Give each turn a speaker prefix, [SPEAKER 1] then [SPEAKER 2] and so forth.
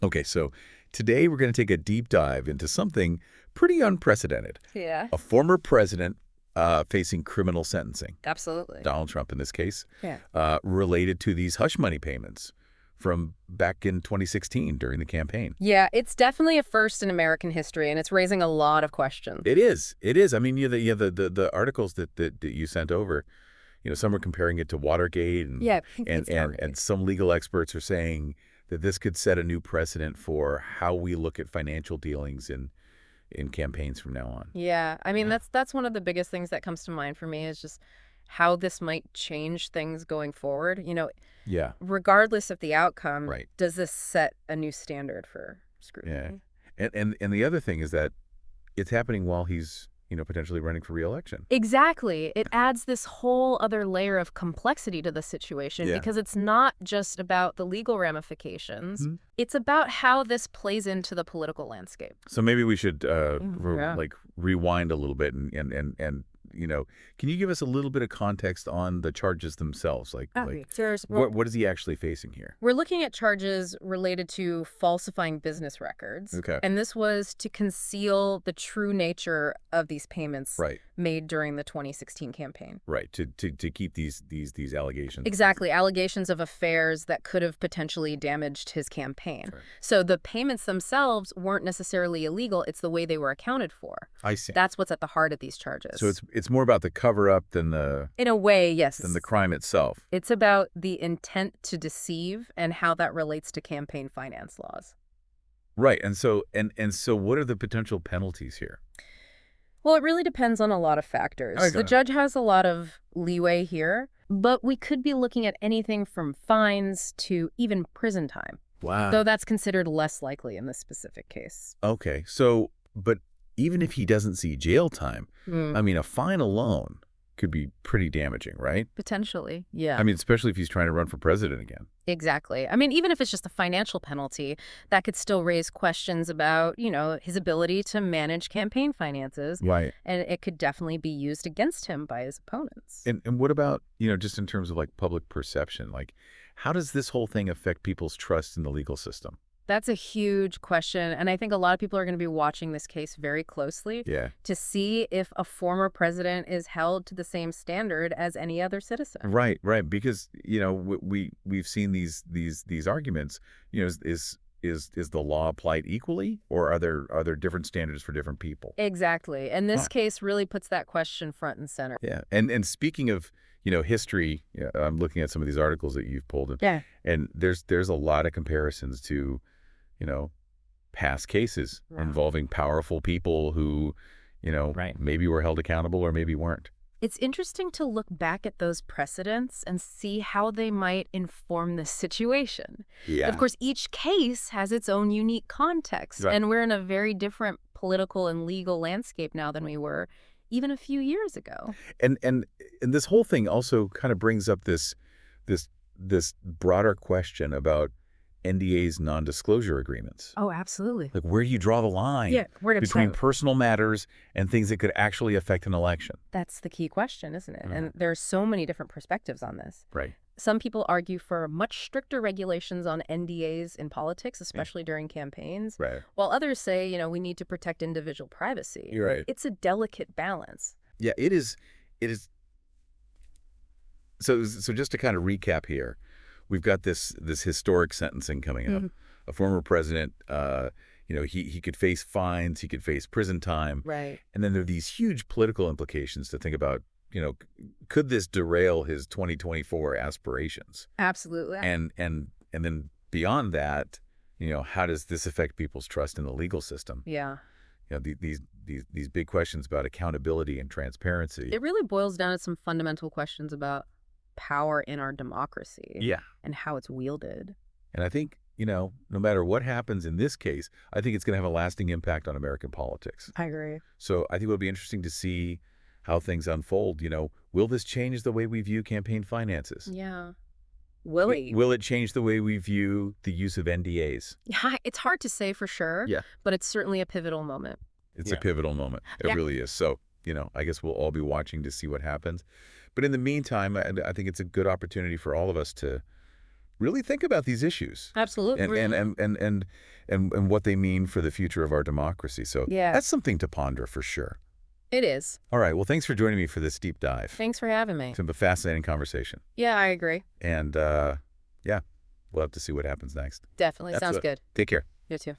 [SPEAKER 1] Okay, so today we're going to take a deep dive into something pretty unprecedented.
[SPEAKER 2] Yeah,
[SPEAKER 1] A former president facing criminal sentencing,
[SPEAKER 2] absolutely.
[SPEAKER 1] Donald Trump in this case,
[SPEAKER 2] Yeah.
[SPEAKER 1] related to these hush money payments from back in 2016 during the campaign.
[SPEAKER 2] Yeah, it's definitely a first in American history, and it's raising a lot of questions.
[SPEAKER 1] It is. It is. I mean, the articles that you sent over, some are comparing it to Watergate, and
[SPEAKER 2] Yeah,
[SPEAKER 1] and
[SPEAKER 2] it's
[SPEAKER 1] and
[SPEAKER 2] targeted.
[SPEAKER 1] and some legal experts are saying that this could set a new precedent for how we look at financial dealings in campaigns from now on.
[SPEAKER 2] Yeah, I mean
[SPEAKER 1] Yeah.
[SPEAKER 2] that's one of the biggest things that comes to mind for me is just how this might change things going forward.
[SPEAKER 1] Yeah.
[SPEAKER 2] Regardless of the outcome,
[SPEAKER 1] Right.
[SPEAKER 2] does this set a new standard for
[SPEAKER 1] Yeah.
[SPEAKER 2] scrutiny?
[SPEAKER 1] And the other thing is that it's happening while he's, potentially running for reelection.
[SPEAKER 2] Exactly. It adds this whole other layer of complexity to the situation
[SPEAKER 1] Yeah.
[SPEAKER 2] because it's not just about the legal ramifications.
[SPEAKER 1] Mhm.
[SPEAKER 2] It's about how this plays into the political landscape.
[SPEAKER 1] So maybe we should
[SPEAKER 2] Yeah.
[SPEAKER 1] rewind a little bit and can you give us a little bit of context on the charges themselves? Like what is he actually facing here?
[SPEAKER 2] We're looking at charges related to falsifying business records,
[SPEAKER 1] Okay.
[SPEAKER 2] and this was to conceal the true nature of these payments
[SPEAKER 1] Right.
[SPEAKER 2] made during the 2016 campaign.
[SPEAKER 1] Right. To keep these allegations.
[SPEAKER 2] Exactly, allegations of affairs that could have potentially damaged his campaign.
[SPEAKER 1] Right.
[SPEAKER 2] So the payments themselves weren't necessarily illegal, it's the way they were accounted for.
[SPEAKER 1] I see.
[SPEAKER 2] That's what's at the heart of these
[SPEAKER 1] So
[SPEAKER 2] charges.
[SPEAKER 1] it's more about the cover up than the
[SPEAKER 2] In a way, yes.
[SPEAKER 1] crime itself.
[SPEAKER 2] It's about the intent to deceive and how that relates to campaign finance laws.
[SPEAKER 1] Right. And so what are the potential penalties here?
[SPEAKER 2] Well, it really depends on a lot of factors. The
[SPEAKER 1] Okay.
[SPEAKER 2] judge has a lot of leeway here, but we could be looking at anything from fines to even prison time,
[SPEAKER 1] Wow.
[SPEAKER 2] though that's considered less likely in this specific case.
[SPEAKER 1] Okay. So, but even if he doesn't see jail time,
[SPEAKER 2] Hmm.
[SPEAKER 1] I mean, a fine alone could be pretty damaging, right?
[SPEAKER 2] Potentially, yeah.
[SPEAKER 1] I mean, especially if he's trying to run for president again.
[SPEAKER 2] Exactly. I mean, even if it's just a financial penalty, that could still raise questions about, his ability to manage campaign finances,
[SPEAKER 1] Right.
[SPEAKER 2] and it could definitely be used against him by his opponents.
[SPEAKER 1] And what about, just in terms of like public perception? Like, how does this whole thing affect people's trust in the legal system?
[SPEAKER 2] That's a huge question, and I think a lot of people are going to be watching this case very closely
[SPEAKER 1] Yeah.
[SPEAKER 2] to see if a former president is held to the same standard as any other citizen.
[SPEAKER 1] Right, right. Because we've seen these arguments. Is the law applied equally, or are there different standards for different people?
[SPEAKER 2] Exactly, and this
[SPEAKER 1] Huh.
[SPEAKER 2] case really puts that question front and center.
[SPEAKER 1] Yeah. And speaking of history, I'm looking at some of these articles that you've pulled,
[SPEAKER 2] Yeah.
[SPEAKER 1] and there's a lot of comparisons to past cases
[SPEAKER 2] Wow.
[SPEAKER 1] involving powerful people who
[SPEAKER 2] Right.
[SPEAKER 1] maybe were held accountable or maybe weren't.
[SPEAKER 2] It's interesting to look back at those precedents and see how they might inform this situation.
[SPEAKER 1] Yeah.
[SPEAKER 2] Of course, each case has its own unique context,
[SPEAKER 1] Right.
[SPEAKER 2] and we're in a very different political and legal landscape now than we were even a few years ago.
[SPEAKER 1] And this whole thing also kind of brings up this broader question about NDA's non-disclosure agreements.
[SPEAKER 2] Oh, absolutely.
[SPEAKER 1] Like, where do you draw the line
[SPEAKER 2] Yeah, where to
[SPEAKER 1] between
[SPEAKER 2] start?
[SPEAKER 1] personal matters and things that could actually affect an election?
[SPEAKER 2] That's the key question, isn't it?
[SPEAKER 1] Mhm.
[SPEAKER 2] And there are so many different perspectives on this.
[SPEAKER 1] Right.
[SPEAKER 2] Some people argue for much stricter regulations on NDAs in politics, especially during campaigns,
[SPEAKER 1] Right.
[SPEAKER 2] while others say, we need to protect individual privacy.
[SPEAKER 1] You're right.
[SPEAKER 2] It's a delicate balance.
[SPEAKER 1] Yeah, it is. It is. So just to kind of recap here, we've got this historic sentencing coming up.
[SPEAKER 2] Mhm.
[SPEAKER 1] A former president, he could face fines, he could face prison time,
[SPEAKER 2] Right.
[SPEAKER 1] and then there are these huge political implications to think about. Could this derail his 2024 aspirations?
[SPEAKER 2] Absolutely.
[SPEAKER 1] And then beyond that, how does this affect people's trust in the legal system?
[SPEAKER 2] Yeah.
[SPEAKER 1] These big questions about accountability and transparency.
[SPEAKER 2] It really boils down to some fundamental questions about power in our democracy
[SPEAKER 1] Yeah.
[SPEAKER 2] and how it's wielded.
[SPEAKER 1] And I think, no matter what happens in this case, I think it's going to have a lasting impact on American politics.
[SPEAKER 2] I agree.
[SPEAKER 1] So I think it'll be interesting to see how things unfold. Will this change the way we view campaign finances?
[SPEAKER 2] Yeah. Willie.
[SPEAKER 1] Will it change the way we view the use of NDAs?
[SPEAKER 2] Yeah, it's hard to say for sure,
[SPEAKER 1] Yeah.
[SPEAKER 2] but it's certainly a pivotal moment.
[SPEAKER 1] It's
[SPEAKER 2] Yeah.
[SPEAKER 1] a pivotal moment. It
[SPEAKER 2] Yeah.
[SPEAKER 1] really is. So, I guess we'll all be watching to see what happens. But in the meantime, I think it's a good opportunity for all of us to really think about these issues
[SPEAKER 2] Absolutely.
[SPEAKER 1] and what they mean for the future of our democracy. So
[SPEAKER 2] Yeah,
[SPEAKER 1] that's something to ponder for sure.
[SPEAKER 2] it is.
[SPEAKER 1] All right. Well, thanks for joining me for this deep dive.
[SPEAKER 2] Thanks for having me.
[SPEAKER 1] It's been a fascinating conversation.
[SPEAKER 2] Yeah, I agree.
[SPEAKER 1] And yeah, we'll have to see what happens next.
[SPEAKER 2] Definitely.
[SPEAKER 1] That's
[SPEAKER 2] Sounds
[SPEAKER 1] it.
[SPEAKER 2] good.
[SPEAKER 1] Take care.
[SPEAKER 2] You too.